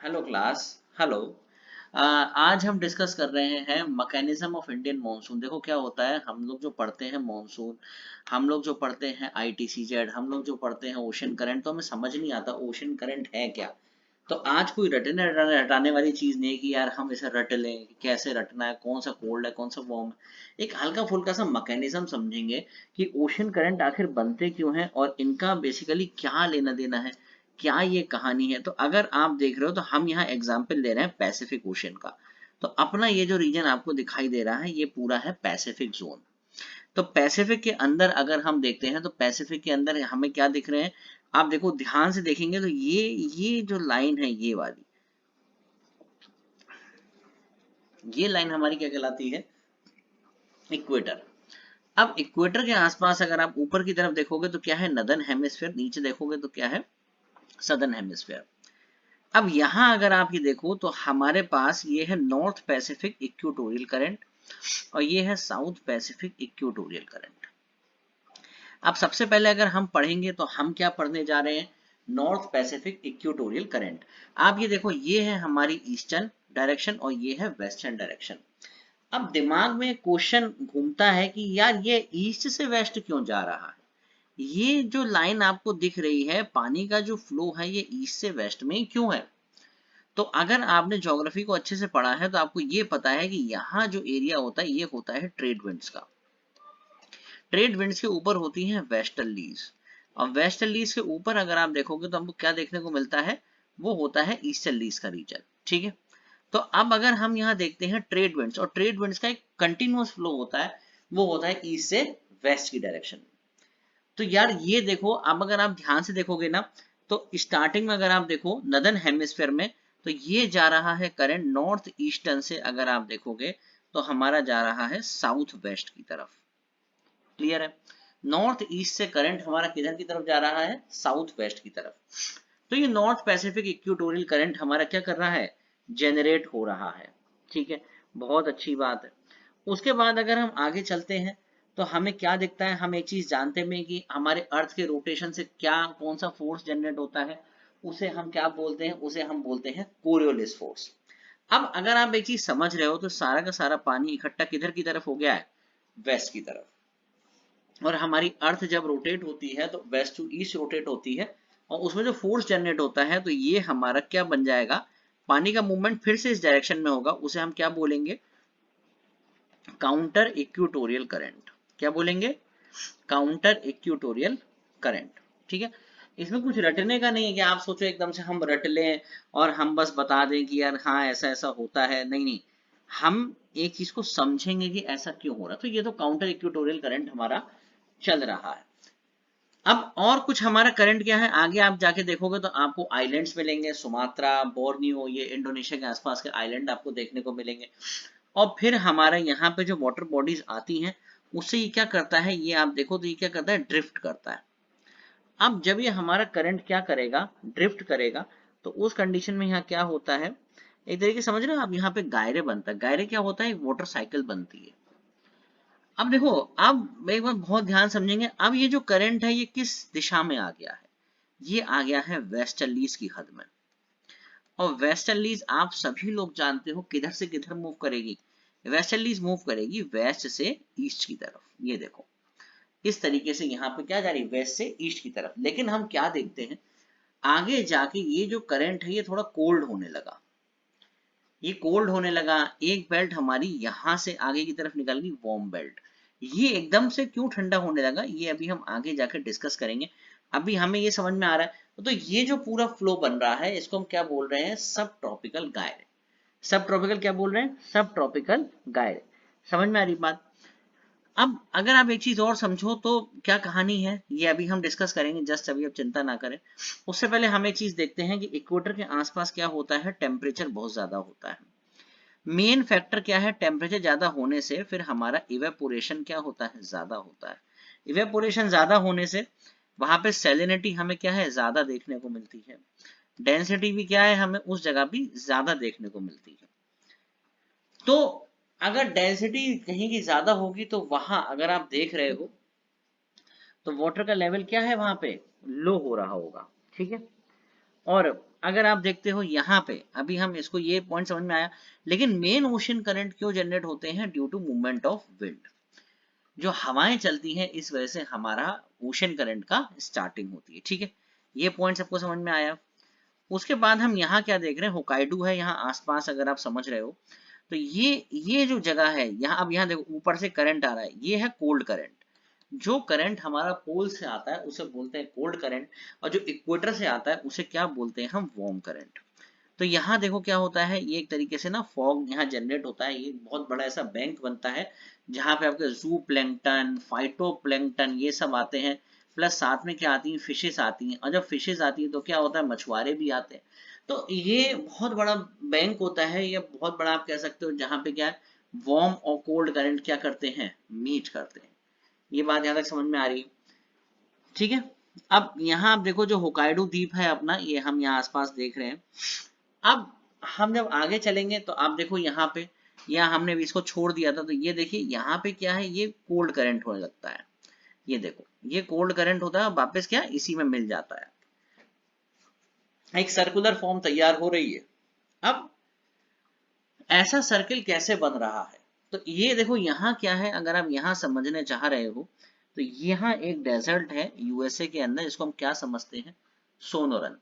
Hello class. Hello. आज हम discuss कर रहे हैं मैकेनिज्म ऑफ इंडियन मॉनसून। देखो क्या होता है, हम लोग जो पढ़ते हैं मॉनसून, हम लोग जो पढ़ते हैं आईटीसीजेड, हम लोग जो पढ़ते हैं ओशन करंट, तो हमें समझ नहीं आता ओशन करंट है क्या। तो आज कोई रटने हटाने हटाने वाली चीज नहीं है कि यार हम इसे रट लें, कि कैसे रटना है, कौन सा कोल्ड है कौन सा वार्म है। एक हल्का फुल्का सा मैकेनिज्म समझेंगे कि ओशन करंट आखिर बनते क्यों हैं और इनका बेसिकली क्या लेना देना है, क्या ये कहानी है। तो अगर आप देख रहे हो तो हम यहाँ एग्जाम्पल ले रहे हैं पैसिफिक ओशन का। तो अपना ये जो रीजन आपको दिखाई दे रहा है ये पूरा है पैसिफिक जोन। तो पैसिफिक के अंदर अगर हम देखते हैं तो पैसिफिक के अंदर हमें क्या दिख रहे हैं, आप देखो ध्यान से देखेंगे तो ये जो लाइन है ये वाली, ये लाइन हमारी क्या कहलाती है, इक्वेटर। अब इक्वेटर के आसपास अगर आप ऊपर की तरफ देखोगे तो क्या है, नदर्न हेमिस्फीयर, नीचे देखोगे तो क्या है, सदर्न हेमिस्फीयर। अब यहां अगर आप ये देखो तो हमारे पास ये है नॉर्थ पैसिफिक इक्वेटोरियल करंट और ये है साउथ पैसिफिक इक्वेटोरियल करंट। अब सबसे पहले अगर हम पढ़ेंगे तो हम क्या पढ़ने जा रहे हैं, नॉर्थ पैसिफिक इक्वेटोरियल करंट। आप ये देखो ये है हमारी ईस्टर्न डायरेक्शन और ये है वेस्टर्न डायरेक्शन। अब दिमाग में क्वेश्चन घूमता है कि यार ये ईस्ट से वेस्ट क्यों जा रहा है, ये जो लाइन आपको दिख रही है पानी का जो फ्लो है ये ईस्ट से वेस्ट में क्यों है। तो अगर आपने ज्योग्राफी को अच्छे से पढ़ा है तो आपको ये पता है कि यहाँ जो एरिया होता है ये होता है ट्रेड विंड्स का। ट्रेड विंड्स के ऊपर होती हैं वेस्टर्लीज और वेस्टर्लीज के ऊपर अगर आप देखोगे तो हमको क्या देखने को मिलता है, वो होता है ईस्टर्लीज का रीजन। ठीक है। तो अब अगर हम यहाँ देखते हैं ट्रेड विंड्स, और ट्रेड विंड्स का एक कंटिन्यूअस फ्लो होता है, वो होता है ईस्ट से वेस्ट की डायरेक्शन। तो यार ये देखो, अब अगर आप ध्यान से देखोगे ना तो स्टार्टिंग में अगर आप देखो नदर्न हेमिस्फीयर में, तो ये जा रहा है करंट नॉर्थ ईस्टर्न से, अगर आप देखोगे तो हमारा जा रहा है साउथ वेस्ट की तरफ। क्लियर है, नॉर्थ ईस्ट से करंट हमारा किधर की तरफ जा रहा है, साउथ वेस्ट की तरफ। तो ये नॉर्थ पैसिफिक इक्वेटोरियल करंट हमारा क्या कर रहा है, जेनरेट हो रहा है। ठीक है, बहुत अच्छी बात है। उसके बाद अगर हम आगे चलते हैं तो हमें क्या दिखता है, हम एक चीज जानते हैं कि हमारे अर्थ के रोटेशन से क्या कौन सा फोर्स जनरेट होता है, उसे हम क्या बोलते हैं, उसे हम बोलते हैं कोरियोलिस फोर्स। अब अगर आप एक चीज समझ रहे हो तो सारा का सारा पानी इकट्ठा किधर की तरफ हो गया है, वेस्ट की तरफ। और हमारी अर्थ जब रोटेट होती है तो वेस्ट टू ईस्ट रोटेट होती है, और उसमें जो फोर्स जनरेट होता है तो ये हमारा क्या बन जाएगा, पानी का मूवमेंट फिर से इस डायरेक्शन में होगा, उसे हम क्या बोलेंगे, काउंटर इक्वेटोरियल करंट। क्या बोलेंगे, काउंटर इक्वेटोरियल करंट। ठीक है, इसमें कुछ रटने का नहीं है कि आप सोचो एकदम से हम रट लें और हम बस बता दें कि यार हाँ ऐसा ऐसा होता है, नहीं नहीं, हम एक चीज को समझेंगे कि ऐसा क्यों हो रहा है। तो ये तो काउंटर इक्वेटोरियल करंट हमारा चल रहा है। अब और कुछ हमारा करंट क्या है, आगे आप जाके देखोगे तो आपको आइलैंड्स मिलेंगे, सुमात्रा, बोर्नियो, ये इंडोनेशिया के आसपास के आइलैंड आपको देखने को मिलेंगे। और फिर हमारे यहाँ पे जो वाटर बॉडीज आती हैं उससे ये क्या करता है, ये आप देखो तो ये क्या करता है, ड्रिफ्ट करता है। अब जब ये हमारा करंट क्या करेगा, ड्रिफ्ट करेगा, तो उस कंडीशन में यहाँ क्या होता है, एक तरीके से समझ रहे हो आप, यहाँ पे गायरे बनता है। गायरे क्या होता है, एक वाटर साइकिल बनती है। अब देखो, अब एक बार बहुत ध्यान समझेंगे, अब ये जो करंट है ये किस दिशा में आ गया है, ये आ गया है वेस्टर्लीज की हद में। और वेस्टर्लीज आप सभी लोग जानते हो किधर से किधर मूव करेगी, वेस्टर्लीज मूव करेगी वेस्ट से ईस्ट की तरफ। ये देखो इस तरीके से यहाँ पे क्या जा रही है, वेस्ट से ईस्ट की तरफ। लेकिन हम क्या देखते हैं, आगे जाके ये जो करंट है ये थोड़ा कोल्ड होने लगा, ये कोल्ड होने लगा। एक बेल्ट हमारी यहां से आगे की तरफ निकल गई, वार्म बेल्ट। ये एकदम से क्यों ठंडा होने लगा, ये अभी हम आगे जाकर डिस्कस करेंगे। अभी हमें ये समझ में आ रहा है, तो ये जो पूरा फ्लो बन रहा है इसको हम क्या बोल रहे हैं, सब ट्रॉपिकल गायरे। सब ट्रॉपिकल क्या बोल रहे हैं, सब ट्रॉपिकल गायरे। समझ में आ रही बात। अब अगर आप एक चीज और समझो तो क्या कहानी है, ये अभी हम डिस्कस करेंगे, जस्ट अभी आप चिंता ना करें। उससे पहले हम एक चीज देखते हैं कि इक्वेटर के आसपास क्या होता है, टेम्परेचर बहुत ज्यादा होता है। मेन फैक्टर क्या है, टेम्परेचर ज्यादा होने से फिर हमारा इवेपोरेशन क्या होता है, ज्यादा होता है। इवेपोरेशन ज्यादा होने से वहां पे सैलिनिटी हमें क्या है, ज्यादा देखने को मिलती है। डेंसिटी भी क्या है, हमें उस जगह भी ज्यादा देखने को मिलती है। तो अगर डेंसिटी कहीं की ज्यादा होगी तो वहां अगर आप देख रहे हो तो वाटर का लेवल क्या है, वहां पे लो हो रहा होगा। ठीक है, और अगर आप देखते हो यहाँ पे अभी हम इसको ये पॉइंट समझ में आया, लेकिन मेन ओशन करंट क्यों जनरेट होते हैं? Due to movement of wind. जो हवाएं चलती हैं इस वजह से हमारा ओशन करंट का स्टार्टिंग होती है। ठीक है, ये पॉइंट सबको समझ में आया। उसके बाद हम यहाँ क्या देख रहे हैं, होकाइडो है यहाँ आसपास, अगर आप समझ रहे हो तो ये जो जगह है यहाँ, अब यहाँ देखो ऊपर से करंट आ रहा है, ये है कोल्ड करंट। जो करंट हमारा पोल से आता है उसे बोलते हैं कोल्ड करंट, और जो इक्वेटर से आता है उसे क्या बोलते हैं हम? Warm current. तो यहाँ देखो क्या होता है, ये एक तरीके से ना फॉग यहाँ जनरेट होता है, ये बहुत बड़ा ऐसा बैंक बनता है जहाँ पे आपके जू प्लैंकटन, फाइटो प्लैंकटन ये सब आते हैं, प्लस साथ में क्या आती हैं? फिशेस आती हैं, और जब फिशेस आती हैं तो क्या होता है? मछुआरे भी आते हैं। तो ये बहुत बड़ा बैंक होता है, या बहुत बड़ा आप कह सकते हो, जहाँ पे क्या है, वार्म और कोल्ड करंट क्या करते हैं? मीट करते हैं। ये बात यहाँ तक समझ में आ रही है? ठीक है। अब यहाँ आप देखो जो होकाइडो द्वीप है अपना, ये हम यहाँ आसपास देख रहे हैं। अब हम जब आगे चलेंगे तो आप देखो यहाँ पे, या हमने भी इसको छोड़ दिया था, तो ये देखिए यहाँ पे क्या है, ये कोल्ड करंट होने लगता है। ये देखो ये कोल्ड करंट होता है, वापस क्या इसी में मिल जाता है, एक सर्कुलर फॉर्म तैयार हो रही है। अब ऐसा सर्किल कैसे बन रहा है? तो ये देखो यहाँ क्या है, अगर आप यहाँ समझने चाह रहे हो तो यहाँ एक डेजर्ट है यूएसए के अंदर, इसको हम क्या समझते हैं? सोनोरन।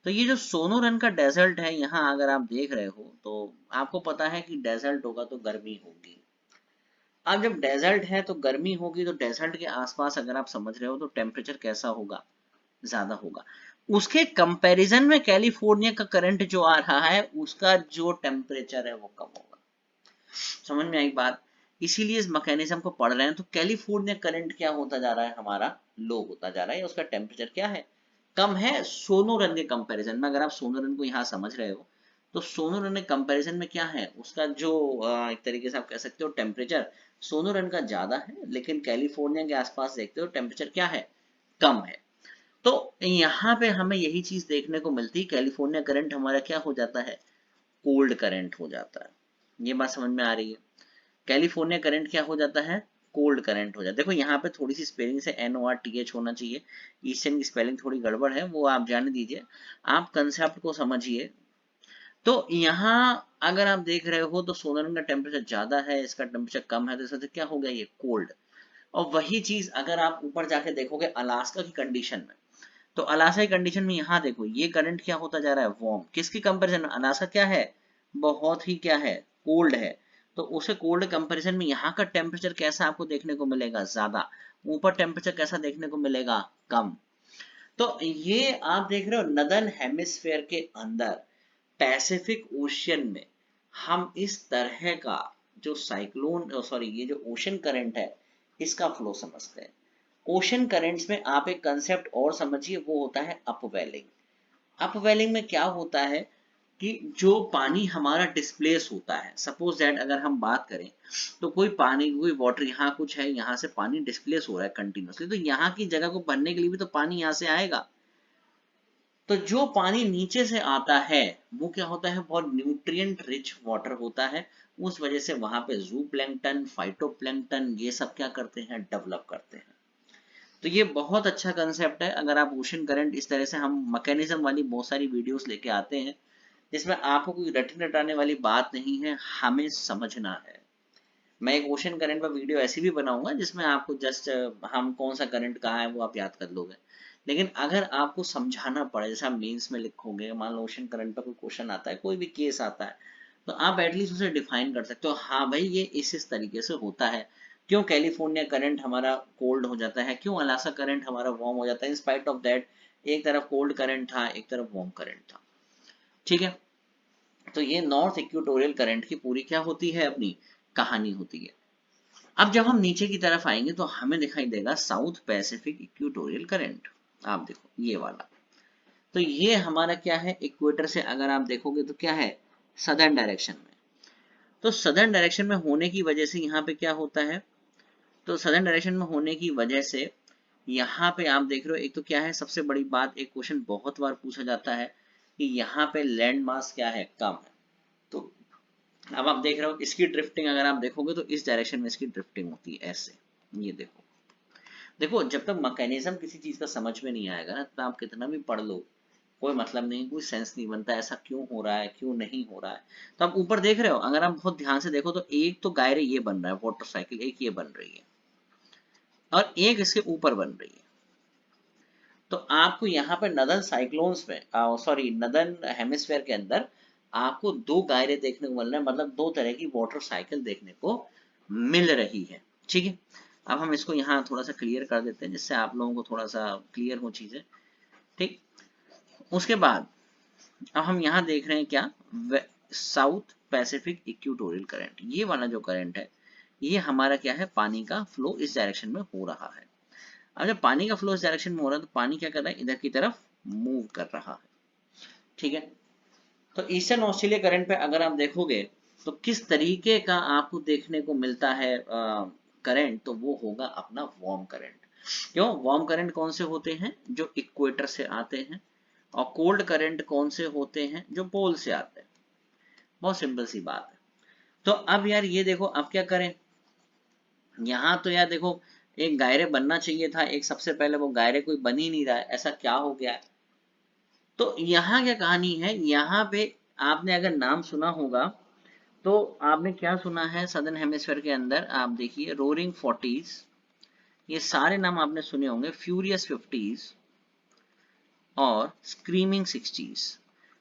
तो ये जो सोनोरन का डेजर्ट है यहाँ, अगर आप देख रहे हो तो आपको पता है कि डेजर्ट होगा तो गर्मी होगी। अब जब डेजर्ट है तो गर्मी होगी, तो डेजर्ट के आसपास अगर आप समझ रहे हो तो टेम्परेचर कैसा होगा? ज्यादा होगा। उसके कंपैरिजन में कैलिफोर्निया का करंट जो आ रहा है उसका जो टेम्परेचर है वो कम होगा। समझ में आई बात? इसीलिए इस मैकेनिज्म को पढ़ रहे हैं। तो कैलिफोर्निया करंट क्या होता जा रहा है? हमारा लो होता जा रहा है, उसका टेम्परेचर क्या है? कम है। सोनोरन के कंपैरिजन में, अगर आप सोनोरन को यहाँ समझ रहे हो तो सोनोरन के कंपैरिजन में क्या है, उसका जो एक तरीके से आप कह सकते हो टेम्परेचर सोनोरन का ज्यादा है, लेकिन कैलिफोर्निया के आसपास देखते हो टेम्परेचर क्या है? कम है। तो यहाँ पे हमें यही चीज देखने को मिलती है, कैलिफोर्निया करंट हमारा क्या हो जाता है? कोल्ड करंट हो जाता है। ये बात समझ में आ रही है? कैलिफोर्निया करंट क्या हो जाता है? कोल्ड करंट हो जाता है। देखो यहाँ पे थोड़ी सी स्पेलिंग से NORTH होना चाहिए, ईस्टर्न की स्पेलिंग थोड़ी गड़बड़ है, वो आप जाने दीजिए, आप कंसेप्ट को समझिए। तो यहाँ अगर आप देख रहे हो तो सोलर का टेम्परेचर ज्यादा है, इसका टेम्परेचर कम है, तो इससे क्या हो गया? ये कोल्ड। और वही चीज अगर आप ऊपर जाके देखोगे अलास्का की कंडीशन में, तो अलास्का की कंडीशन में यहाँ देखो ये करंट क्या होता जा रहा है? वार्म। किसकी कंपैरिजन में? अलास्का क्या है? बहुत ही क्या है? कोल्ड है। तो उसे कोल्ड कंपैरिजन में यहाँ का टेम्परेचर कैसा आपको देखने को मिलेगा? ज्यादा। ऊपर टेम्परेचर कैसा देखने को मिलेगा? कम। तो ये आप देख रहे हो नदर्न हेमिस्फेयर के अंदर पैसिफिक ओशियन में हम इस तरह का जो साइक्लोन, सॉरी, ये जो ओशन करंट है इसका फ्लो समझते हैं। ओशन करंट्स में आप एक कंसेप्ट और समझिए, वो होता है अपवेलिंग। अपवेलिंग में क्या होता है कि जो पानी हमारा डिस्प्लेस होता है, सपोज दैट अगर हम बात करें तो कोई पानी, कोई वाटर, यहाँ कुछ है, यहाँ से पानी डिस्प्लेस हो रहा है कंटिन्यूसली, तो यहाँ की जगह को भरने के लिए भी तो पानी यहाँ से आएगा। तो जो पानी नीचे से आता है वो क्या होता है? बहुत न्यूट्रिएंट रिच वाटर होता है। उस वजह से वहां पे जू प्लैंकटन, फाइटोप्लैंकटन ये सब क्या करते हैं? डेवलप करते हैं। तो ये बहुत अच्छा कंसेप्ट है। अगर आप ओशन करंट इस तरह से, हम मैकेनिज्म वाली बहुत सारी वीडियोस लेके आते हैं जिसमें आपको कोई रटने रटाने वाली बात नहीं है, हमें समझना है। मैं एक ओशन करंट पर वीडियो ऐसी भी बनाऊंगा जिसमें आपको जस्ट हम कौन सा करंट कहाँ है वो आप याद कर लोगे। लेकिन अगर आपको समझाना पड़े, जैसे आप मेंस में लिखोगे, मान लो ओशन करंट पर कोई क्वेश्चन आता है, कोई भी केस आता है, तो आप एटलीस्ट उसे डिफाइन कर सकते हो, हाँ भाई ये इस तरीके से होता है। क्यों कैलिफोर्निया करंट हमारा कोल्ड हो जाता है, क्यों अलास्का करंट हमारा वार्म हो जाता है, इन स्पाइट ऑफ दैट एक तरफ कोल्ड करंट था, एक तरफ वार्म करंट था। ठीक है। तो ये नॉर्थ इक्वेटोरियल करंट की पूरी क्या होती है? अपनी कहानी होती है। अब जब हम नीचे की तरफ आएंगे तो हमें दिखाई देगा साउथ पैसिफिक इक्वेटोरियल करंट। आप देखो ये वाला, तो ये हमारा क्या है? इक्वेटर से अगर आप देखोगे तो क्या है? सदर्न डायरेक्शन में। तो सदर्न डायरेक्शन में होने की वजह से यहाँ पे क्या होता है? तो सदर्न डायरेक्शन में होने की वजह से यहाँ पे आप देख रहे हो, एक तो क्या है सबसे बड़ी बात, एक क्वेश्चन बहुत बार पूछा जाता है कि यहाँ पे लैंड मास क्या है? कम है। तो अब आप देख रहे हो इसकी ड्रिफ्टिंग, अगर आप देखोगे तो इस डायरेक्शन में इसकी ड्रिफ्टिंग होती है ऐसे। ये देखो, देखो जब तक मैकेनिज्म किसी चीज का समझ में नहीं आएगा ना, तो आप कितना भी पढ़ लो कोई मतलब नहीं, कोई सेंस नहीं बनता, ऐसा क्यों हो रहा है, क्यों नहीं हो रहा है। तो आप ऊपर देख रहे हो, अगर आप बहुत ध्यान से देखो तो एक तो गायरे ये बन रहा है वाटर साइकिल, एक ये बन रही है और एक इसके ऊपर बन रही है। तो आपको यहाँ पे नदन साइक्लोन्स में, सॉरी नदन हेमिस्फेयर के अंदर आपको दो गायरे देखने को मिल रहे हैं, मतलब दो तरह की वाटर साइकिल देखने को मिल रही है। ठीक है, अब हम इसको यहाँ थोड़ा सा क्लियर कर देते हैं जिससे आप लोगों को थोड़ा सा क्लियर हो चीजें। ठीक, उसके बाद अब हम यहाँ देख रहे हैं क्या, साउथ पैसिफिक इक्वेटोरियल करंट, ये वाला जो करंट है ये हमारा क्या है, पानी का फ्लो इस डायरेक्शन में हो रहा है। अब जब पानी का फ्लो इस डायरेक्शन में हो रहा है तो पानी क्या कर रहा है, इधर की तरफ मूव कर रहा है। ठीक है, तो ईस्टर्न ऑस्ट्रेलिया करंट पे अगर आप देखोगे तो किस तरीके का आपको देखने को मिलता है करंट, तो वो होगा अपना वार्म करंट। क्यों, वार्म करंट कौन से होते हैं, जो इक्वेटर से आते हैं, और कोल्ड करंट कौन से होते हैं, जो पोल से आते हैं। बहुत सिंपल सी बात है। तो अब यार ये देखो, अब क्या करें, यहाँ तो यार देखो एक गायरे बनना चाहिए था, एक सबसे पहले वो गायरे कोई बन ही नहीं रहा है, ऐसा क्या हो गया है। तो यहाँ क्या कहानी है, यहाँ पे आपने अगर नाम सुना होगा तो आपने क्या सुना है, सदर्न हेमिस्फीयर के अंदर आप देखिए रोरिंग 40s, ये सारे नाम आपने सुने होंगे, फ्यूरियस 50s और स्क्रीमिंग 60s।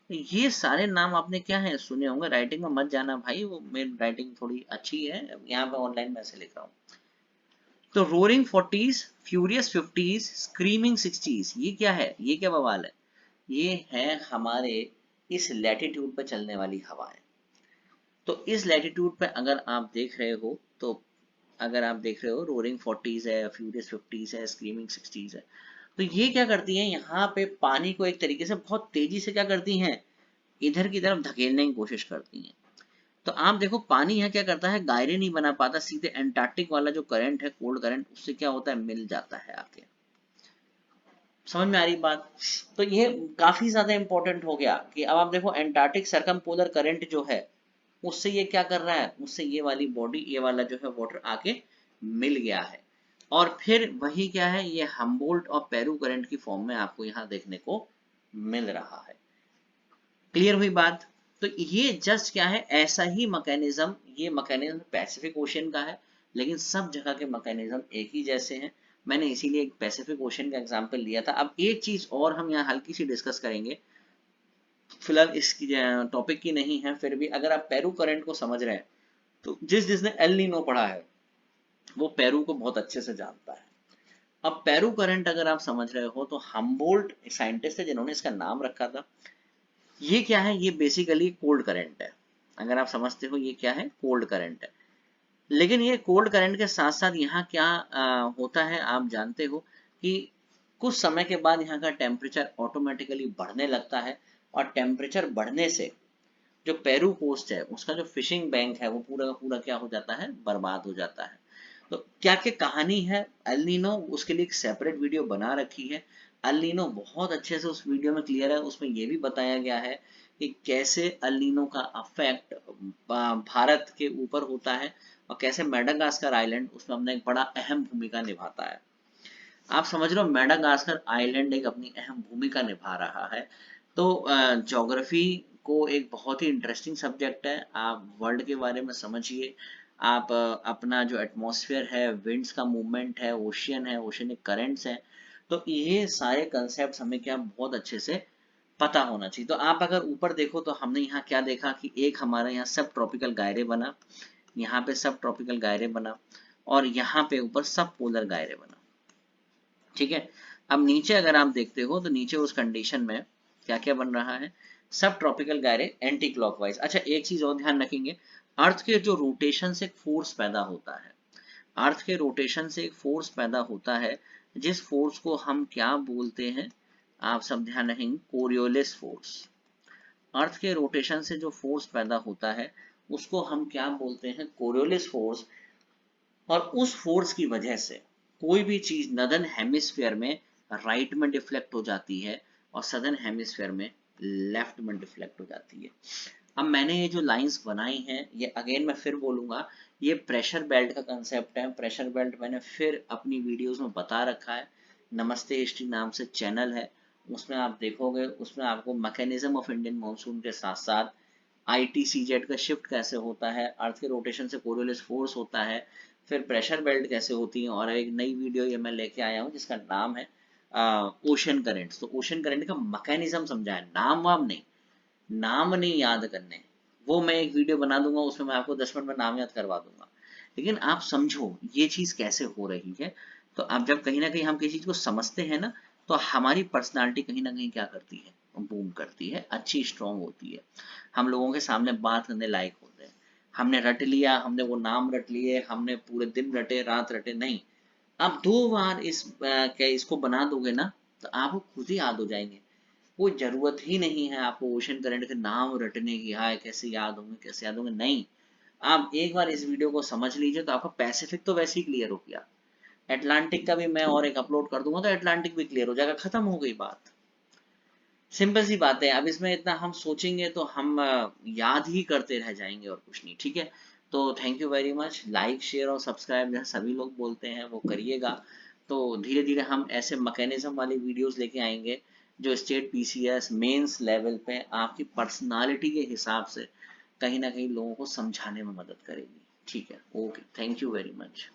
ये सारे नाम आपने क्या है सुने होंगे, राइटिंग में मत जाना भाई, वो मेरी राइटिंग थोड़ी अच्छी है, यहाँ पे ऑनलाइन में ऐसे लिख रहा हूँ। तो roaring 40s, furious 50s, screaming 60s, ये क्या है, ये क्या बवाल है, ये है हमारे इस लैटिट्यूड पर चलने वाली हवाएं। तो इस लैटिट्यूड पे अगर आप देख रहे हो तो, अगर आप देख रहे हो रोरिंग 40s है, फ्यूरियस 50s है, स्क्रीमिंग 60s है, तो ये क्या करती हैं, यहाँ पे पानी को एक तरीके से बहुत तेजी से क्या करती हैं, इधर की तरफ धकेलने की कोशिश करती हैं। तो आप देखो पानी यहाँ क्या करता है, गायरे नहीं बना पाता, सीधे एंटार्क्टिक वाला जो करंट है, कोल्ड करंट, उससे क्या होता है, मिल जाता है आके। समझ में आ रही बात। तो ये काफी ज्यादा इंपॉर्टेंट हो गया कि अब आप देखो एंटार्क्टिक सरकम पोलर करंट जो है, उससे ये क्या कर रहा है, उससे ये वाली बॉडी, ये वाला जो है वाटर आके मिल गया है, और फिर वही क्या है, ये हम्बोल्ट और पेरू करंट की फॉर्म में आपको यहाँ देखने को मिल रहा है। क्लियर हुई बात। तो ये जस्ट क्या है, ऐसा ही मैकेनिज्म, ये मैकेनिज्म पैसिफिक ओशियन का है, लेकिन सब जगह के मैकेनिज्म एक ही जैसे हैं। मैंने इसीलिए एक पैसिफिक ओशियन का एग्जांपल लिया था। अब एक चीज और हम यहाँ हल्की सी डिस्कस करेंगे, फिलहाल इसकी टॉपिक की नहीं है, फिर भी अगर आप पेरू करंट को समझ रहे हैं तो जिसने एल नीनो पढ़ा है वो पेरू को बहुत अच्छे से जानता है। अब पेरू करंट अगर आप समझ रहे हो तो हम्बोल्ट साइंटिस्ट है जिन्होंने इसका नाम रखा था। ये क्या है, ये बेसिकली कोल्ड करंट है, अगर आप समझते हो ये क्या है, कोल्ड करंट है। लेकिन ये कोल्ड करंट के साथ साथ यहाँ क्या होता है, आप जानते हो कि कुछ समय के बाद यहाँ का टेम्परेचर ऑटोमेटिकली बढ़ने लगता है, और टेम्परेचर बढ़ने से जो पेरू कोस्ट है उसका जो फिशिंग बैंक है वो पूरा का पूरा क्या हो जाता है, बर्बाद हो जाता है। तो क्या क्या कहानी है एल नीनो, उसके लिए एक सेपरेट वीडियो बना रखी है। एल नीनो बहुत अच्छे से उस वीडियो में क्लियर है, उसमें ये भी बताया गया है कि कैसे एल नीनो का अफेक्ट भारत के ऊपर होता है, और कैसे मेडागास्कर आइलैंड उसमें अपना एक बड़ा अहम भूमिका निभाता है। आप समझ रहे हो, मेडागास्कर आइलैंड एक अपनी अहम भूमिका निभा रहा है। तो ज्योग्राफी को एक बहुत ही इंटरेस्टिंग सब्जेक्ट है, आप वर्ल्ड के बारे में समझिए, आप अपना जो एटमॉस्फेयर है, विंड्स का मूवमेंट है, ओशियनिक करंट्स है, तो ये सारे कंसेप्ट हमें क्या बहुत अच्छे से पता होना चाहिए। तो आप अगर ऊपर देखो तो हमने यहाँ क्या देखा कि एक हमारा यहाँ सब ट्रॉपिकल गायरे बना, यहाँ पे सब ट्रॉपिकल गायरे बना, और यहाँ पे ऊपर सब पोलर गायरे बना। ठीक है, अब नीचे अगर आप देखते हो तो नीचे उस कंडीशन में क्या क्या बन रहा है, सब ट्रॉपिकल गायरे एंटी क्लॉकवाइज। अच्छा एक चीज और ध्यान रखेंगे, अर्थ के जो रोटेशन से एक फोर्स पैदा होता है, अर्थ के रोटेशन से एक फोर्स पैदा होता है, जिस फोर्स को हम क्या बोलते हैं, आप सब ध्यान रखेंगे, कोरियोलिस फोर्स। अर्थ के रोटेशन से जो फोर्स पैदा होता है उसको हम क्या बोलते हैं, कोरियोलिस फोर्स। और उस फोर्स की वजह से कोई भी चीज नदर्न हेमिस्फीयर में राइट में डिफ्लेक्ट हो जाती है, और सदर्न हेमिस्फीयर में लेफ्ट में डिफ्लेक्ट हो जाती है। अब मैंने ये जो लाइंस बनाई हैं, ये अगेन मैं फिर बोलूंगा, ये प्रेशर बेल्ट का कंसेप्ट है। प्रेशर बेल्ट मैंने फिर अपनी वीडियोस में बता रखा है, नमस्ते हिस्ट्री नाम से चैनल है, उसमें आप देखोगे, उसमें आपको मैकेनिज्म ऑफ इंडियन मानसून के साथ साथ ITCZ का शिफ्ट कैसे होता है, अर्थ के रोटेशन से कोरियोलिस फोर्स होता है, फिर प्रेशर बेल्ट कैसे होती है, और एक नई वीडियो ये मैं लेके आया हूँ जिसका नाम है ओशन करेंट्स। तो ओशन करंट का मैकेनिज्म समझा है, नाम वाम नहीं, नाम नहीं याद करने। वो मैं एक वीडियो बना दूंगा, उसमें मैं आपको 10 मिनट में नाम याद करवा दूंगा, लेकिन आप समझो ये चीज कैसे हो रही है। तो आप जब कहीं ना कहीं हम किसी चीज को समझते हैं ना, तो हमारी पर्सनालिटी कहीं ना कहीं क्या करती है, बूम करती है, अच्छी स्ट्रांग होती है, हम लोगों के सामने बात करने लायक होते हैं। हमने रट लिया, हमने वो नाम रट लिए, हमने पूरे दिन रटे रात रटे नहीं, आप 2 बार क्या इसको बना दोगे ना, तो आपको खुद ही याद हो जाएंगे। कोई जरूरत ही नहीं है आपको ओशन करंट के नाम रटने की, हाय कैसे याद होंगे कैसे याद होंगे, नहीं। आप एक बार इस वीडियो को समझ लीजिए तो आपका पैसिफिक तो वैसे ही क्लियर हो गया, अटलांटिक का भी मैं और एक अपलोड कर दूंगा तो अटलांटिक भी क्लियर हो जाएगा, खत्म हो गई बात। सिंपल सी बात है। अब इसमें इतना हम सोचेंगे तो हम याद ही करते रह जाएंगे और कुछ नहीं, ठीक है। तो thank you very much, like share और सब्सक्राइब जैसे सभी लोग बोलते हैं वो करिएगा। तो धीरे धीरे हम ऐसे मैकेनिज्म वाली वीडियोस लेके आएंगे जो स्टेट PCS मेंस लेवल पे आपकी पर्सनालिटी के हिसाब से कहीं ना कहीं लोगों को समझाने में मदद करेगी। ठीक है, okay, thank you very much.